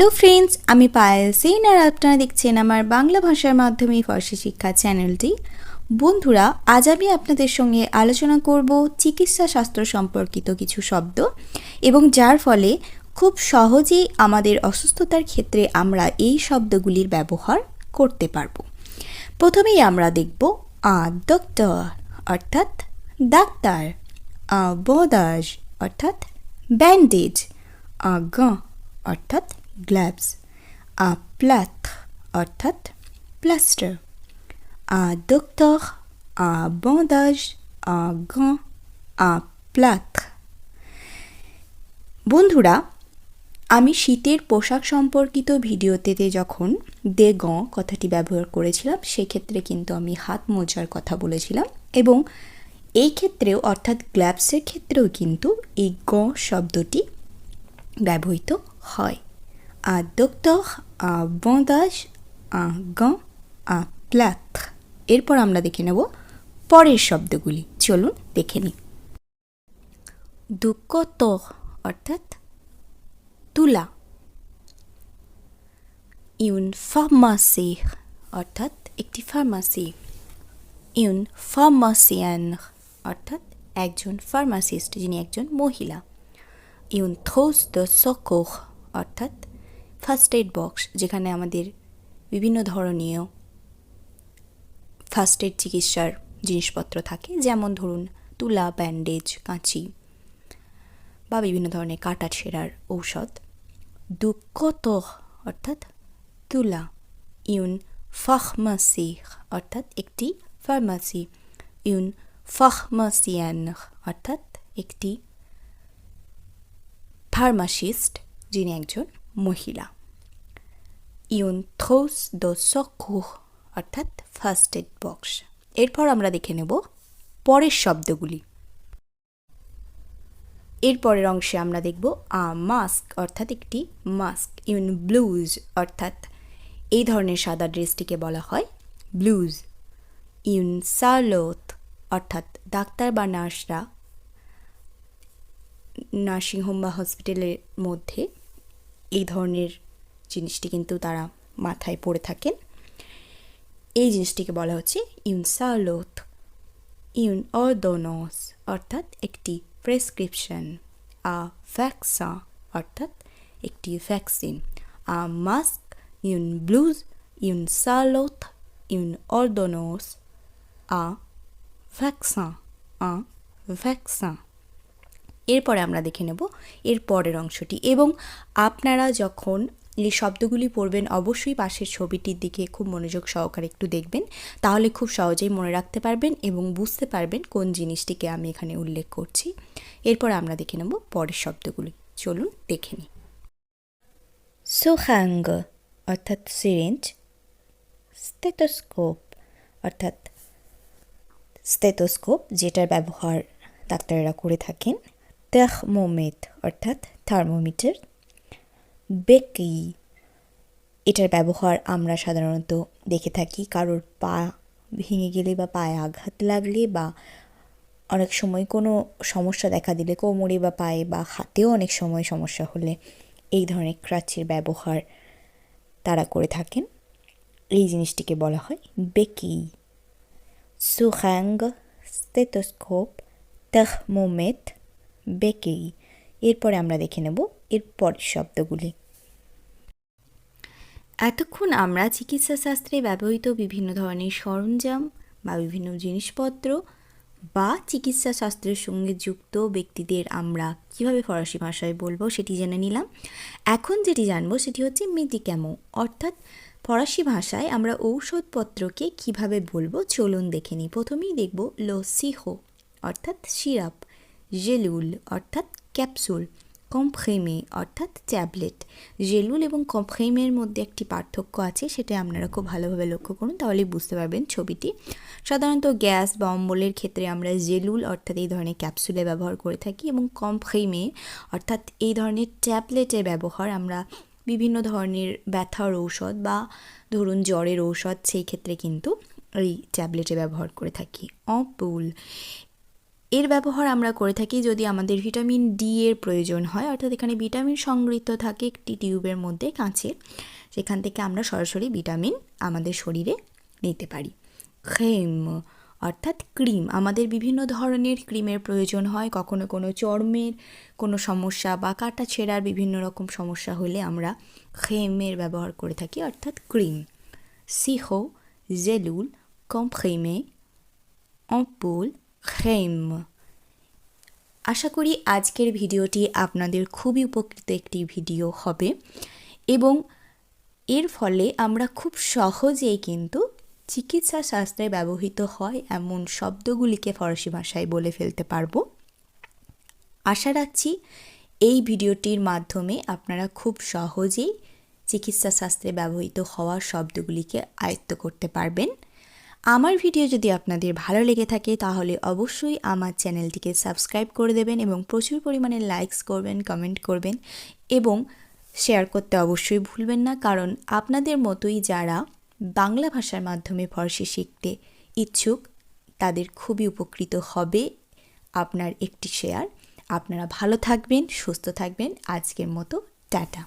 Hello friends, আমি পায়েল সেন আর আপনারা দেখছেন আমার বাংলা ভাষার মাধ্যমে ফরাসি শিক্ষা চ্যানেলটি। বন্ধুরা, আজ আমি আপনাদের সঙ্গে আলোচনা করব চিকিৎসা শাস্ত্র সম্পর্কিত কিছু শব্দ এবং যার ফলে খুব সহজেই আমাদের অসুস্থতার ক্ষেত্রে আমরা এই শব্দগুলির ব্যবহার করতে পারবো। প্রথমেই আমরা দেখব ডক্টর অর্থাৎ ডাক্তার, বন্দাজ অর্থাৎ ব্যান্ডেজ, গঁ অর্থাৎ গ্লাভস, প্লাত্র অর্থাৎ প্লাস্টার, ডক্টর, বন্দাজ, গঁ, প্লাত্র। বন্ধুরা, আমি শীতের পোশাক সম্পর্কিত ভিডিওতে যখন দে গঁ কথাটি ব্যবহার করেছিলাম সেক্ষেত্রে কিন্তু আমি হাত মোজার কথা বলেছিলাম এবং এই ক্ষেত্রেও অর্থাৎ গ্লাভসের ক্ষেত্রেও কিন্তু এই গঁ শব্দটি ব্যবহৃত হয়। ডক্টর, বন্দাজ, গঁ, প্লাত্র। এরপর আমরা দেখে নেব পরের শব্দগুলি। চলুন দেখে নিই। দুকোতর অর্থাৎ তুলা, ইউন ফার্মাসি অর্থাৎ একটি ফার্মাসি, ইউন ফার্মাসিয়ান অর্থাৎ একজন ফার্মাসিস্ট যিনি একজন মহিলা, ইউন থ্রোস দ্য সকোর অর্থাৎ ফার্স্ট এড বক্স যেখানে আমাদের বিভিন্ন ধরনীয় ফার্স্ট এড চিকিৎসার জিনিসপত্র থাকে, যেমন ধরুন তুলা, ব্যান্ডেজ, কাঁচি বা বিভিন্ন ধরনের কাটা ছেঁড়ার ঔষধ। দুকোতর অর্থাৎ তুলা, ইউন ফার্মাসি অর্থাৎ একটি ফার্মাসি, ইউন ফার্মাসিয়ান অর্থাৎ একটি ফার্মাসিস্ট যিনি একজন মহিলা, ইউন থ্রোস দ্য সকোর অর্থাৎ ফার্স্ট এড বক্স। এরপর আমরা দেখে নেব পরের শব্দগুলি। এর পরের অংশে আমরা দেখব মাস্ক অর্থাৎ একটি মাস্ক, ইউন ব্লুজ অর্থাৎ এই ধরনের সাদা ড্রেসটিকে বলা হয় ব্লুজ, ইউন সার্লোত অর্থাৎ ডাক্তার বা নার্সরা নার্সিংহোম বা হসপিটালের মধ্যে এই ধরনের জিনিসটি কিন্তু তারা মাথায় পরে থাকেন, এই জিনিসটিকে বলা হচ্ছে ইউন সার্লোত, ইউন অর্দোনস অর্থাৎ একটি প্রেসক্রিপশন, ভ্যাকসিন অর্থাৎ একটি ভ্যাকসিন, মাস্ক, ইউন ব্লুজ, ইউন সার্লোত, ইউন অর্দোনস, ভ্যাকসিন, ভ্যাকসিন। এরপরে আমরা দেখে নেব এর পরের অংশটি এবং আপনারা যখন এই শব্দগুলি পড়বেন অবশ্যই পাশের ছবিটির দিকে খুব মনোযোগ সহকারে একটু দেখবেন, তাহলে খুব সহজেই মনে রাখতে পারবেন এবং বুঝতে পারবেন কোন জিনিসটিকে আমি এখানে উল্লেখ করছি। এরপর আমরা দেখে নেব পরের শব্দগুলি। চলুন দেখে নিই। সোহাঙ্গ অর্থাৎ সিরিঞ্জ, স্টেথোস্কোপ অর্থাৎ স্টেথোস্কোপ যেটার ব্যবহার ডাক্তারেরা করে থাকেন, থার্মোমিটার অর্থাৎ থার্মোমিটার, বেকি এটার ব্যবহার আমরা সাধারণত দেখে থাকি কারোর পা ভেঙে গেলে বা পায়ে আঘাত লাগলে বা অনেক সময় কোনো সমস্যা দেখা দিলে কোমরে বা পায়ে বা হাতেও অনেক সময় সমস্যা হলে এই ধরনের ক্রাচের ব্যবহার তারা করে থাকেন, এই জিনিসটিকে বলা হয় বেকি। সুহ্যাঙ্গ, স্টেথোস্কোপ, থার্মোমিটার, বেকি। এরপরে আমরা দেখে নেব এর পরের শব্দগুলি। এতক্ষণ আমরা চিকিৎসা শাস্ত্রে ব্যবহৃত বিভিন্ন ধরনের সরঞ্জাম বা বিভিন্ন জিনিসপত্র বা চিকিৎসা শাস্ত্রের সঙ্গে যুক্ত ব্যক্তিদের আমরা কিভাবে ফরাসি ভাষায় বলবো সেটি জেনে নিলাম। এখন যেটি জানবো সেটি হচ্ছে মেডিক্যামো অর্থাৎ ফরাসি ভাষায় আমরা ঔষধপত্রকে কিভাবে বলবো চলুন দেখে নিই। প্রথমেই দেখব লো সিহো অর্থাৎ সিরাপ, জেলুল অর্থাৎ ক্যাপসুল, কমপ্রেমে অর্থাৎ ট্যাবলেট। জেলুল এবং কমপ্রেমের মধ্যে একটি পার্থক্য আছে, সেটা আপনারা খুব ভালোভাবে লক্ষ্য করুন, তাহলেই বুঝতে পারবেন ছবিটি। সাধারণত গ্যাস বা অম্বলের ক্ষেত্রে আমরা জেলুল অর্থাৎ এই ধরনের ক্যাপসুলে ব্যবহার করে থাকি এবং কমপ্রেমে অর্থাৎ এই ধরনের ট্যাবলেটের ব্যবহার আমরা বিভিন্ন ধরনের ব্যথার ঔষধ বা ধরুন জ্বরের ঔষধ সেই ক্ষেত্রে কিন্তু এই ট্যাবলেটে ব্যবহার করে থাকি। অম্পুল এর ব্যবহার আমরা করে থাকি যদি আমাদের ভিটামিন ডি এর প্রয়োজন হয়, অর্থাৎ এখানে ভিটামিন সংগৃহীত থাকে একটি টিউবের মধ্যে কাঁচের, সেখান থেকে আমরা সরাসরি ভিটামিন আমাদের শরীরে নিতে পারি। ক্রিম অর্থাৎ ক্রিম, আমাদের বিভিন্ন ধরনের ক্রিমের প্রয়োজন হয়। কখনো কোনো চর্মের কোনো সমস্যা বা কাটা ছেঁড়ার বিভিন্ন রকম সমস্যা হলে আমরা ক্রিমের ব্যবহার করে থাকি, অর্থাৎ ক্রিম। সিরো, জেলুল, কম্প্রিমে, ampoule, cream. আশা করি আজকের ভিডিওটি আপনাদের খুবই উপকৃত একটি ভিডিও হবে এবং এর ফলে আমরা খুব সহজেই কিন্তু চিকিৎসা শাস্ত্রে ব্যবহৃত হয় এমন শব্দগুলিকে ফরাসি ভাষায় বলে ফেলতে পারবো। আশা রাখছি এই ভিডিওটির মাধ্যমে আপনারা খুব সহজেই চিকিৎসা শাস্ত্রে ব্যবহৃত হওয়া শব্দগুলিকে আয়ত্ত করতে পারবেন। আমার ভিডিও যদি আপনাদের ভালো লেগে থাকে তাহলে অবশ্যই আমার চ্যানেলটিকে সাবস্ক্রাইব করে দেবেন এবং প্রচুর পরিমাণে লাইকস করবেন, কমেন্ট করবেন এবং শেয়ার করতে অবশ্যই ভুলবেন না, কারণ আপনাদের মতোই যারা বাংলা ভাষার মাধ্যমে ফরাসি শিখতে ইচ্ছুক তাদের খুবই উপকৃত হবে আপনার একটি শেয়ার। আপনারা ভালো থাকবেন, সুস্থ থাকবেন। আজকের মতো টাটা।